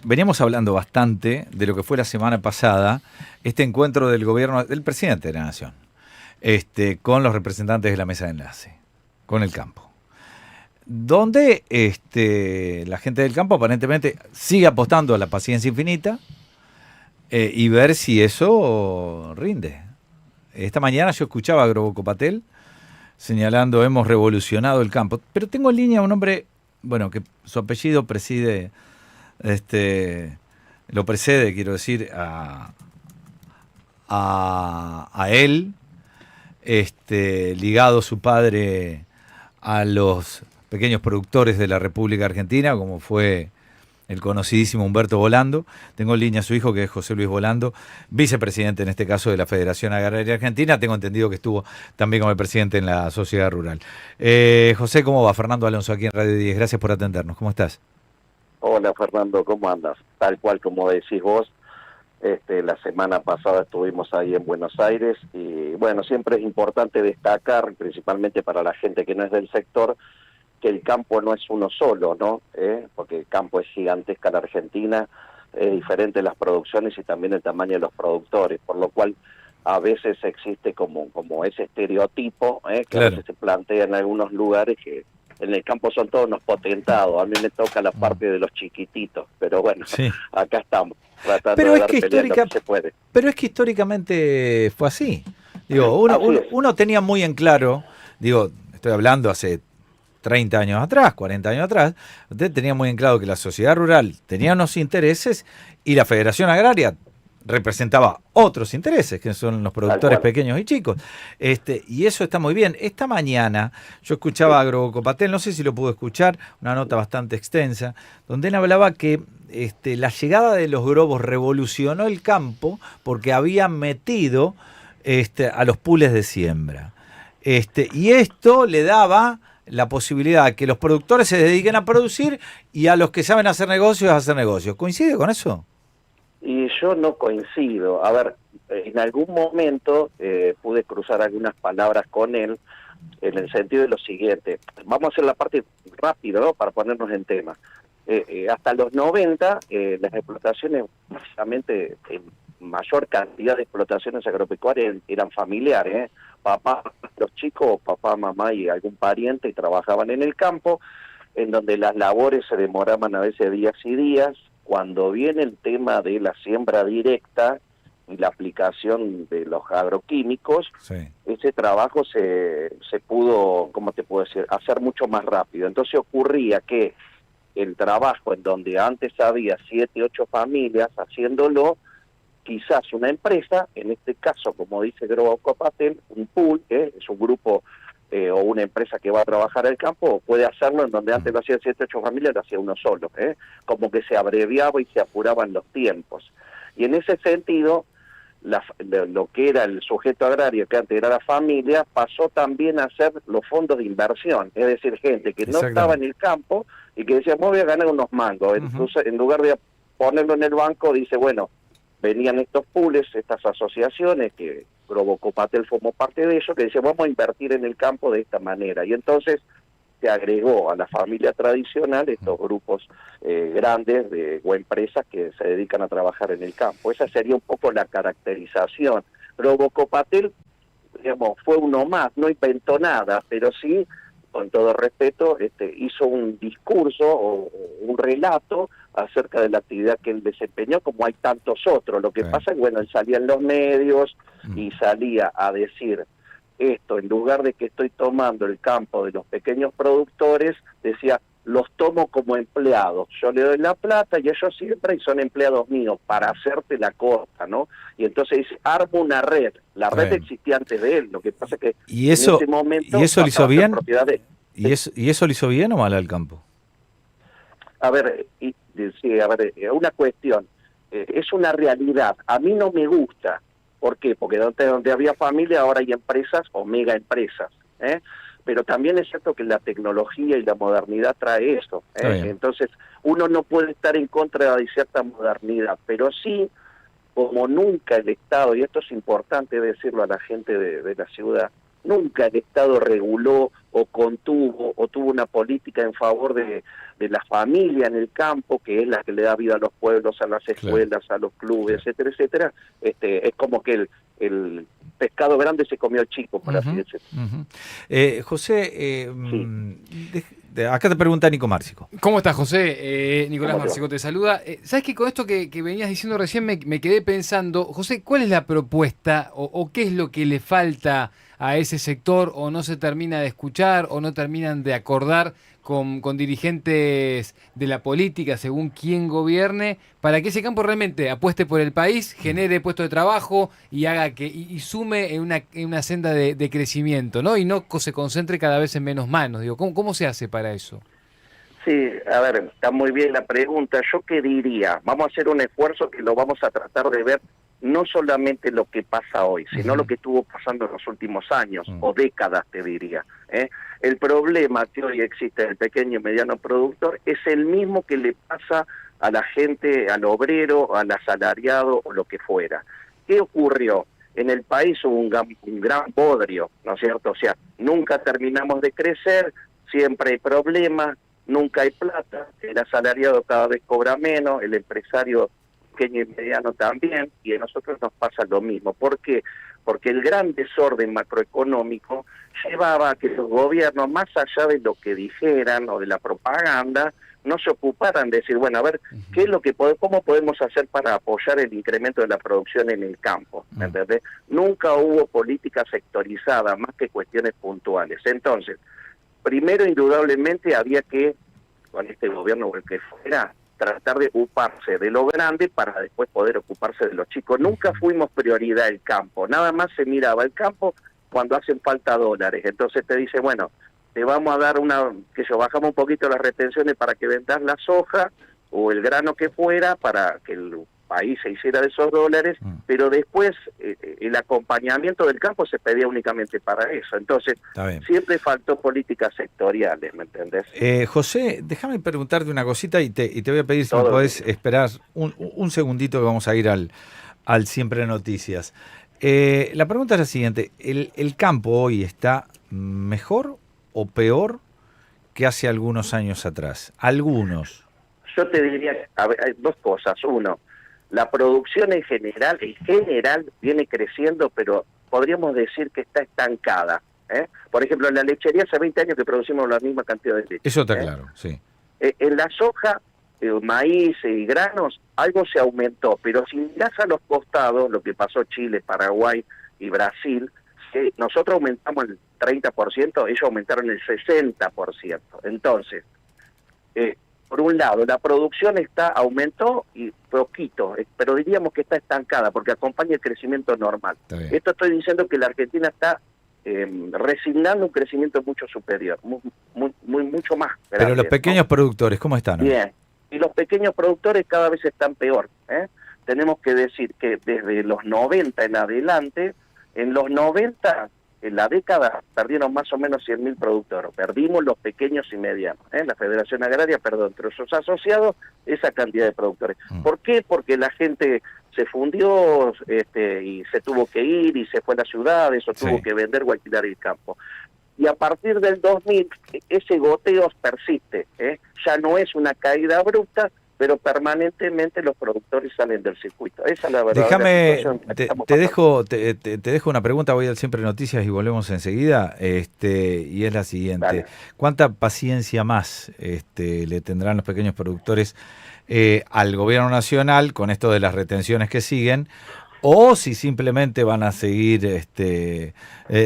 Veníamos hablando bastante de lo que fue la semana pasada, este encuentro del gobierno, del presidente de la Nación, con los representantes de la mesa de enlace, con el campo. Donde la gente del campo aparentemente sigue apostando a la paciencia infinita y ver si eso rinde. Esta mañana yo escuchaba a Grobocopatel señalando hemos revolucionado el campo, pero tengo en línea a un hombre, bueno, que su apellido preside, lo precede, quiero decir, a él, ligado su padre a los pequeños productores de la República Argentina, como fue el conocidísimo Humberto Volando. Tengo en línea a su hijo, que es José Luis Volando, vicepresidente en este caso de la Federación Agraria Argentina. Tengo entendido que estuvo también como el presidente en la Sociedad Rural. José, ¿cómo va? Fernando Alonso aquí en Radio 10. Gracias por atendernos. ¿Cómo estás? Hola Fernando, ¿cómo andas? Tal cual como decís vos, la semana pasada estuvimos ahí en Buenos Aires y bueno, siempre es importante destacar, principalmente para la gente que no es del sector, que el campo no es uno solo, ¿no? Porque el campo es gigantesca en la Argentina, es diferente las producciones y también el tamaño de los productores, por lo cual a veces existe como ese estereotipo, que claro, a veces se plantea en algunos lugares que en el campo son todos unos potentados. A mí me toca la parte de los chiquititos, pero bueno, sí, acá estamos, tratando de dar pelea lo que se puede. Pero es que históricamente fue así. Digo, uno tenía muy en claro, estoy hablando hace 30 años atrás, 40 años atrás, usted tenía muy en claro que la sociedad rural tenía unos intereses y la Federación Agraria representaba otros intereses, que son los productores pequeños y chicos. Y eso está muy bien. Esta mañana yo escuchaba a Grobocopatel, no sé si lo pudo escuchar, una nota bastante extensa, donde él hablaba que la llegada de los grobos revolucionó el campo porque habían metido a los pools de siembra. Y esto le daba la posibilidad que los productores se dediquen a producir y a los que saben hacer negocios a hacer negocios. ¿Coincide con eso? Y yo no coincido. A ver, en algún momento pude cruzar algunas palabras con él en el sentido de lo siguiente. Vamos a hacer la parte rápida, ¿no? Para ponernos en tema. Hasta los 90, las explotaciones, básicamente, en mayor cantidad de explotaciones agropecuarias eran familiares, papá, los chicos, papá, mamá y algún pariente trabajaban en el campo, en donde las labores se demoraban a veces días y días. Cuando viene el tema de la siembra directa y la aplicación de los agroquímicos, sí, ese trabajo se pudo, ¿cómo te puedo decir?, hacer mucho más rápido. Entonces ocurría que el trabajo en donde antes había 7, 8 familias haciéndolo, quizás una empresa, en este caso, como dice Grobocopatel, un pool, es un grupo o una empresa que va a trabajar el campo, puede hacerlo en donde antes lo hacían 7, 8 familias, lo hacía uno solo, como que se abreviaba y se apuraban los tiempos. Y en ese sentido, lo que era el sujeto agrario, que antes era la familia, pasó también a ser los fondos de inversión, es decir, gente que no estaba en el campo y que decía, me voy a ganar unos mangos. Entonces, en lugar de ponerlo en el banco, dice, bueno, venían estos pools, estas asociaciones, que Grobocopatel formó parte de ello, que decían, vamos a invertir en el campo de esta manera. Y entonces se agregó a la familia tradicional estos grupos grandes o empresas que se dedican a trabajar en el campo. Esa sería un poco la caracterización. Grobocopatel, digamos, fue uno más, no inventó nada, pero sí, con todo respeto, hizo un discurso o un relato acerca de la actividad que él desempeñó, como hay tantos otros. Lo que pasa es que, bueno, él salía en los medios y salía a decir esto, en lugar de que estoy tomando el campo de los pequeños productores, decía, los tomo como empleados, yo le doy la plata y ellos siempre y son empleados míos, para hacerte la corta, ¿no? Y entonces dice, armo una red, la red existía antes de él, lo que pasa es que en ese momento... ¿Y eso lo hizo bien? ¿Y eso lo hizo bien o mal al campo? A ver, una cuestión, es una realidad, a mí no me gusta. ¿Por qué? Porque donde había familia ahora hay empresas o mega empresas, pero también es cierto que la tecnología y la modernidad trae eso, entonces uno no puede estar en contra de cierta modernidad, pero sí, como nunca el Estado, y esto es importante decirlo a la gente de la ciudad, nunca el Estado reguló o contuvo o tuvo una política en favor de la familia en el campo, que es la que le da vida a los pueblos, a las escuelas, a los clubes, etcétera, etcétera. Es como que el pescado grande se comió al chico, por así decirlo. José, Sí. Acá te pregunta Nico Márcico. ¿Cómo estás, José? Nicolás ¿Cómo te va? Márcico te saluda. ¿Sabes que con esto que venías diciendo recién me quedé pensando, José, ¿cuál es la propuesta o qué es lo que le falta a ese sector o no se termina de escuchar o no terminan de acordar con dirigentes de la política, según quién gobierne, para que ese campo realmente apueste por el país, genere puestos de trabajo y haga y sume en una senda de crecimiento, ¿no? Y no se concentre cada vez en menos manos? Digo, ¿cómo se hace para eso? Sí, a ver, está muy bien la pregunta. ¿Yo qué diría? Vamos a hacer un esfuerzo que lo vamos a tratar de ver no solamente lo que pasa hoy, sino lo que estuvo pasando en los últimos años o décadas, te diría. El problema que hoy existe en el pequeño y mediano productor es el mismo que le pasa a la gente, al obrero, al asalariado o lo que fuera. ¿Qué ocurrió? En el país hubo un gran bodrio, ¿no es cierto? O sea, nunca terminamos de crecer, siempre hay problemas, nunca hay plata, el asalariado cada vez cobra menos, el empresario pequeño y mediano también, y a nosotros nos pasa lo mismo. ¿Por qué? Porque el gran desorden macroeconómico llevaba a que los gobiernos, más allá de lo que dijeran o de la propaganda, no se ocuparan de decir, bueno, a ver, ¿qué es lo que cómo podemos hacer para apoyar el incremento de la producción en el campo? ¿Entendés? Nunca hubo política sectorizada, más que cuestiones puntuales. Entonces, primero, indudablemente, había que, con este gobierno o el que fuera, tratar de ocuparse de lo grande para después poder ocuparse de los chicos. Nunca fuimos prioridad el campo, nada más se miraba el campo cuando hacen falta dólares. Entonces te dice, bueno, te vamos a dar bajamos un poquito las retenciones para que vendas la soja o el grano que fuera para que el país se hiciera de esos dólares, pero después el acompañamiento del campo se pedía únicamente para eso. Entonces, siempre faltó políticas sectoriales, ¿me entendés? José, déjame preguntarte una cosita y te voy a pedir si me podés esperar un segundito que vamos a ir al Siempre Noticias. La pregunta es la siguiente, ¿el campo hoy está mejor o peor que hace algunos años atrás? Algunos. Yo te diría, a ver, hay dos cosas. Uno, la producción en general viene creciendo, pero podríamos decir que está estancada. Por ejemplo, en la lechería hace 20 años que producimos la misma cantidad de leche. Eso está claro, sí. En la soja, maíz y granos, algo se aumentó, pero si mirás a los costados, lo que pasó Chile, Paraguay y Brasil, nosotros aumentamos el 30%, ellos aumentaron el 60%. Entonces, por un lado, la producción aumentó y poquito, pero diríamos que está estancada porque acompaña el crecimiento normal. Esto estoy diciendo que la Argentina está resignando un crecimiento mucho superior, mucho más grande. Pero los pequeños productores, ¿cómo están? Bien, y los pequeños productores cada vez están peor. Tenemos que decir que desde los 90 en adelante, en los 90... en la década perdieron más o menos 100.000 productores, perdimos los pequeños y medianos. La Federación Agraria perdió entre sus asociados esa cantidad de productores. ¿Por qué? Porque la gente se fundió y se tuvo que ir y se fue a las ciudades o tuvo que vender o alquilar el campo. Y a partir del 2000 ese goteo persiste, ya no es una caída abrupta, pero permanentemente los productores salen del circuito. Esa es la verdad. Déjame, te dejo una pregunta, voy al Siempre Noticias y volvemos enseguida, y es la siguiente. Dale. ¿Cuánta paciencia más le tendrán los pequeños productores al gobierno nacional con esto de las retenciones que siguen? O si simplemente van a seguir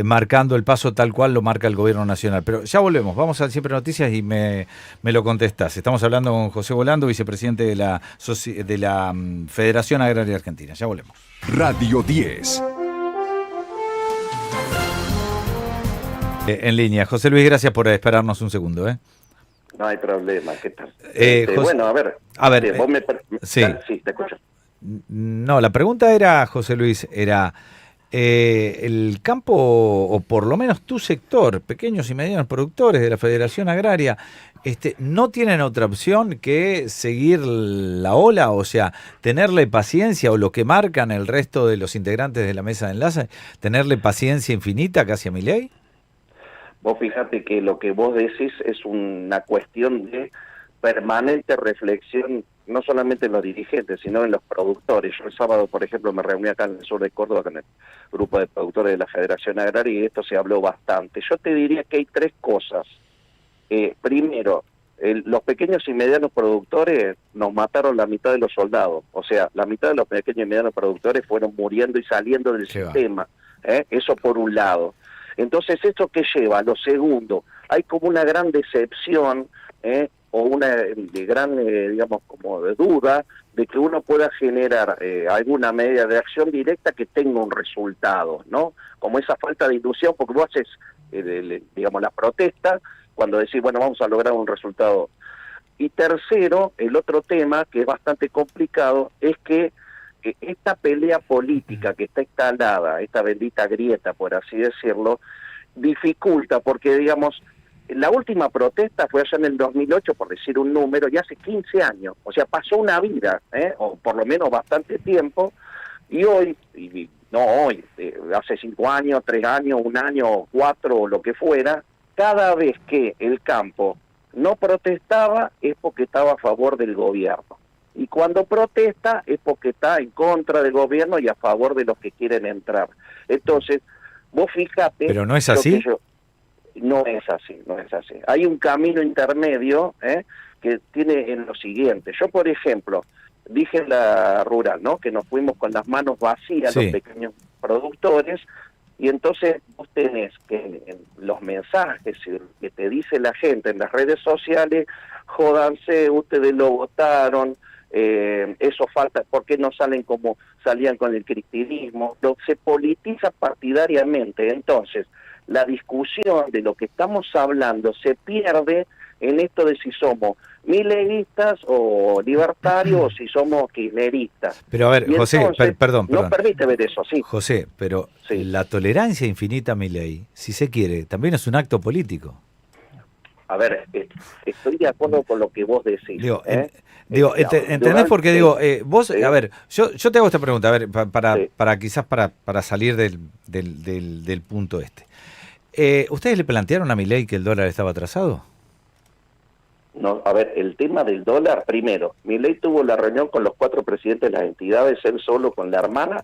marcando el paso tal cual lo marca el gobierno nacional. Pero ya volvemos, vamos al Siempre Noticias y me lo contestás. Estamos hablando con José Volando, vicepresidente de la Federación Agraria Argentina. Ya volvemos. Radio 10. En línea. José Luis, gracias por esperarnos un segundo. No hay problema, ¿qué tal? José, bueno, a ver sí. Sí, te escucho. No, la pregunta era, José Luis, era el campo, o por lo menos tu sector, pequeños y medianos productores de la Federación Agraria, no tienen otra opción que seguir la ola, o sea, tenerle paciencia, o lo que marcan el resto de los integrantes de la mesa de enlace, tenerle paciencia infinita casi a Milei. Vos fíjate que lo que vos decís es una cuestión de permanente reflexión, no solamente en los dirigentes, sino en los productores. Yo el sábado, por ejemplo, me reuní acá en el sur de Córdoba con el grupo de productores de la Federación Agraria y de esto se habló bastante. Yo te diría que hay tres cosas. Primero, los pequeños y medianos productores nos mataron la mitad de los soldados. O sea, la mitad de los pequeños y medianos productores fueron muriendo y saliendo del sistema. Eso por un lado. Entonces, ¿esto qué lleva? Lo segundo, hay como una gran decepción, o una gran, digamos, como de duda de que uno pueda generar alguna medida de acción directa que tenga un resultado, ¿no? Como esa falta de ilusión, porque vos haces, digamos, la protesta cuando decís, bueno, vamos a lograr un resultado. Y tercero, el otro tema, que es bastante complicado, es que esta pelea política que está instalada, esta bendita grieta, por así decirlo, dificulta, porque, digamos, la última protesta fue allá en el 2008, por decir un número, y hace 15 años. O sea, pasó una vida, o por lo menos bastante tiempo, y hoy, hace 5 años, 3 años, 1 año, 4, o lo que fuera, cada vez que el campo no protestaba es porque estaba a favor del gobierno. Y cuando protesta es porque está en contra del gobierno y a favor de los que quieren entrar. Entonces, vos fíjate... ¿Pero no es así? No es así, no es así. Hay un camino intermedio que tiene en lo siguiente. Yo, por ejemplo, dije en la rural, ¿no?, que nos fuimos con las manos vacías, los pequeños productores, y entonces vos tenés que en los mensajes que te dice la gente en las redes sociales, jódanse, ustedes lo votaron, eso falta, ¿por qué no salen como salían con el cristianismo? Se politiza partidariamente, entonces la discusión de lo que estamos hablando se pierde en esto de si somos mileístas o libertarios o si somos kirchneristas. Pero a ver, José, entonces, perdón. No permite ver eso, sí. José, pero sí, la tolerancia infinita a Milei, si se quiere, también es un acto político. A ver, estoy de acuerdo con lo que vos decís. ¿Entendés? Porque vos, sí. A ver, yo te hago esta pregunta, a ver, para salir del punto este. ¿Ustedes le plantearon a Milei que el dólar estaba atrasado? No, a ver, el tema del dólar, primero, Milei tuvo la reunión con los 4 presidentes de las entidades, él solo con la hermana,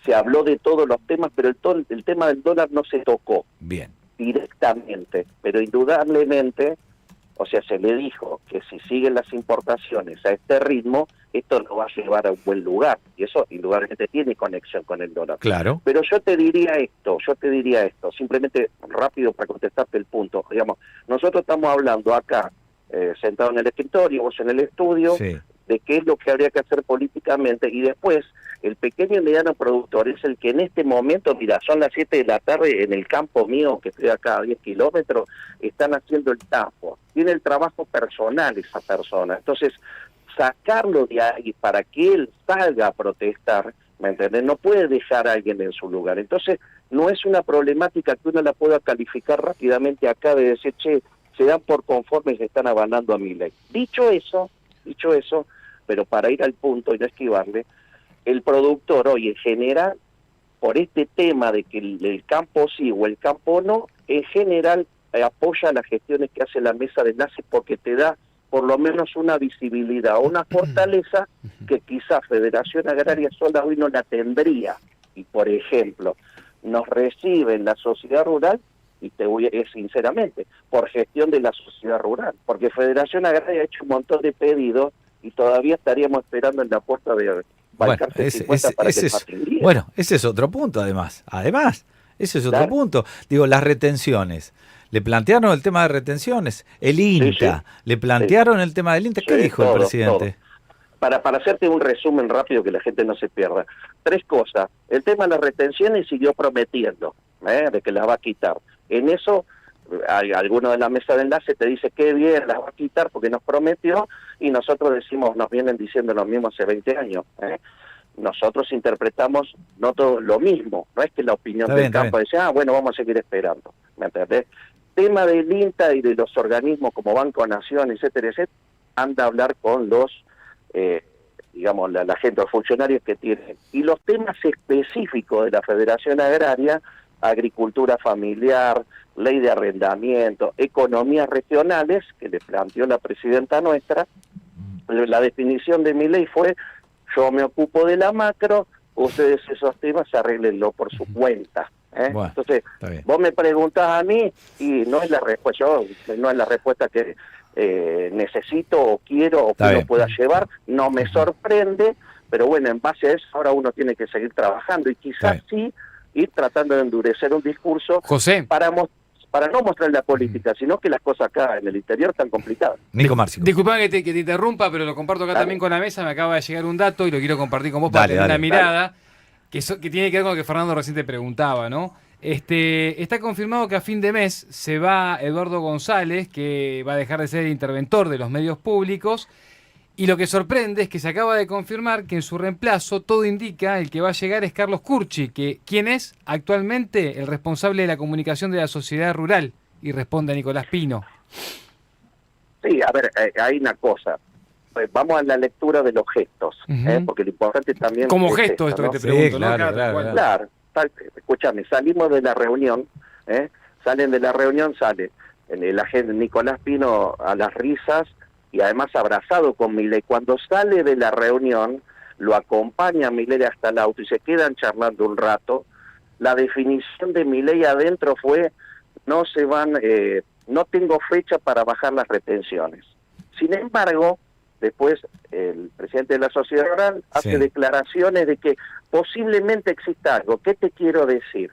se habló de todos los temas, pero el tema del dólar no se tocó. Bien. Directamente, pero indudablemente, o sea, se le dijo que si siguen las importaciones a este ritmo, esto lo va a llevar a un buen lugar, y eso indudablemente tiene conexión con el dólar. Claro. Pero yo te diría esto, simplemente rápido para contestarte el punto, digamos, nosotros estamos hablando acá, sentado en el escritorio, vos en el estudio, sí, de qué es lo que habría que hacer políticamente, y después el pequeño y mediano productor es el que en este momento, mira, son las 7 de la tarde en el campo mío, que estoy acá a 10 kilómetros, están haciendo el campo, tiene el trabajo personal esa persona, entonces sacarlo de ahí para que él salga a protestar, ¿me entendés? No puede dejar a alguien en su lugar, entonces no es una problemática que uno la pueda calificar rápidamente acá de decir, che, se dan por conformes y se están avalando a Milei. Dicho eso, pero para ir al punto y no esquivarle, el productor hoy en general, por este tema de que el campo sí o el campo no, en general apoya las gestiones que hace la mesa de enlace porque te da por lo menos una visibilidad o una fortaleza que quizás Federación Agraria sola hoy no la tendría. Y por ejemplo, nos recibe en la sociedad rural, y te voy a sinceramente, por gestión de la sociedad rural, porque Federación Agraria ha hecho un montón de pedidos y todavía estaríamos esperando en la puerta de Balcarce 50 para que pasen. Bueno, ese es otro punto además, ese es otro punto. Digo, las retenciones. ¿Le plantearon el tema de retenciones? El INTA, sí. ¿Le plantearon el tema del INTA? ¿Qué dijo el presidente? Para hacerte un resumen rápido que la gente no se pierda. 3 cosas. El tema de las retenciones siguió prometiendo, de que las va a quitar. En eso, alguno de la mesa de enlace te dice que bien, las va a quitar porque nos prometió, y nosotros decimos, nos vienen diciendo lo mismo hace 20 años. nosotros interpretamos no todo lo mismo, no es que la opinión del campo dice, bueno, vamos a seguir esperando, ¿me entendés? Tema del INTA y de los organismos como Banco Nación, etcétera, etcétera, anda a hablar con los, digamos, la gente, los funcionarios que tienen. Y los temas específicos de la Federación Agraria, agricultura familiar, ley de arrendamiento, economías regionales, que le planteó la presidenta nuestra, la definición de mi ley fue, yo me ocupo de la macro, ustedes esos temas arréglenlo por su cuenta. Bueno, entonces, vos me preguntás a mí y no es la respuesta, no es la respuesta que necesito o quiero o que no pueda llevar, no me sorprende, pero bueno, en base a eso ahora uno tiene que seguir trabajando y quizás sí ir tratando de endurecer un discurso para no mostrar la política, sino que las cosas acá en el interior están complicadas. Nico Márcico. Disculpame que te interrumpa, pero lo comparto acá también con la mesa, me acaba de llegar un dato y lo quiero compartir con vos para tener una mirada que tiene que ver con lo que Fernando recién te preguntaba, ¿no? Está confirmado que a fin de mes se va Eduardo González, que va a dejar de ser el interventor de los medios públicos, y lo que sorprende es que se acaba de confirmar que en su reemplazo todo indica el que va a llegar es Carlos Curchi, quien es actualmente el responsable de la comunicación de la sociedad rural, y responde a Nicolás Pino. Sí, a ver, hay una cosa. Vamos a la lectura de los gestos, porque lo importante también... Como gesto esto, ¿no? Que te pregunto, ¿no? Claro. Escúchame, salimos de la reunión, salen de la reunión, sale el agente Nicolás Pino a las risas y además abrazado con Milei. Cuando sale de la reunión, lo acompaña Milei hasta el auto y se quedan charlando un rato. La definición de Milei adentro fue, no tengo fecha para bajar las retenciones. Sin embargo, después el presidente de la sociedad rural hace declaraciones de que posiblemente exista algo. ¿Qué te quiero decir?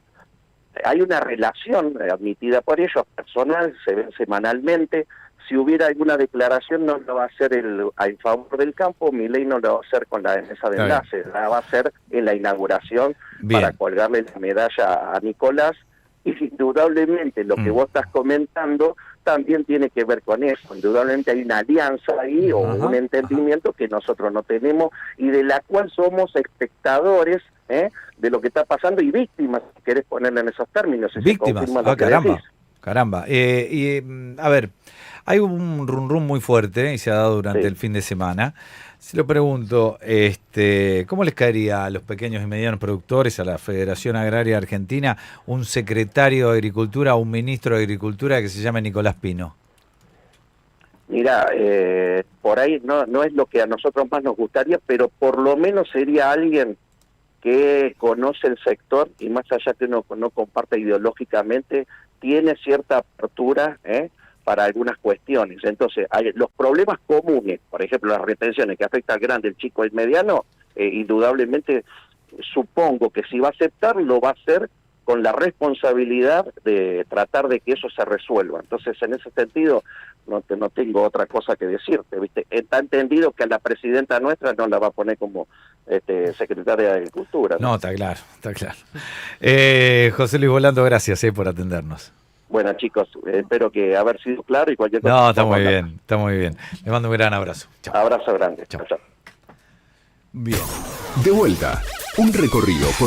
Hay una relación admitida por ellos, personal, se ven semanalmente. Si hubiera alguna declaración, no lo va a hacer en favor del campo, Milei no lo va a hacer con la mesa de enlace, la va a hacer en la inauguración para colgarle la medalla a Nicolás. Y indudablemente lo que vos estás comentando también tiene que ver con eso. Indudablemente hay una alianza ahí o un entendimiento que nosotros no tenemos y de la cual somos espectadores de lo que está pasando y víctimas, si querés ponerle en esos términos. Víctimas, caramba. A ver, hay un rum muy fuerte y se ha dado durante el fin de semana. Se lo pregunto, ¿cómo les caería a los pequeños y medianos productores, a la Federación Agraria Argentina, un secretario de Agricultura o un ministro de Agricultura que se llame Nicolás Pino? Mira, por ahí no es lo que a nosotros más nos gustaría, pero por lo menos sería alguien que conoce el sector y más allá que no comparte ideológicamente, tiene cierta apertura, para algunas cuestiones. Entonces, hay los problemas comunes, por ejemplo, las retenciones que afectan al grande, el chico y el mediano, indudablemente supongo que si va a aceptar, lo va a hacer con la responsabilidad de tratar de que eso se resuelva. Entonces, en ese sentido, no tengo otra cosa que decirte, ¿viste? Está entendido que a la presidenta nuestra no la va a poner como secretaria de Agricultura. No, está claro. José Luis Volando, gracias por atendernos. Bueno, chicos, espero que haber sido claro y cualquier cosa. No, está muy bien. Les mando un gran abrazo. Chao. Abrazo grande. Chao. Bien. De vuelta, un recorrido por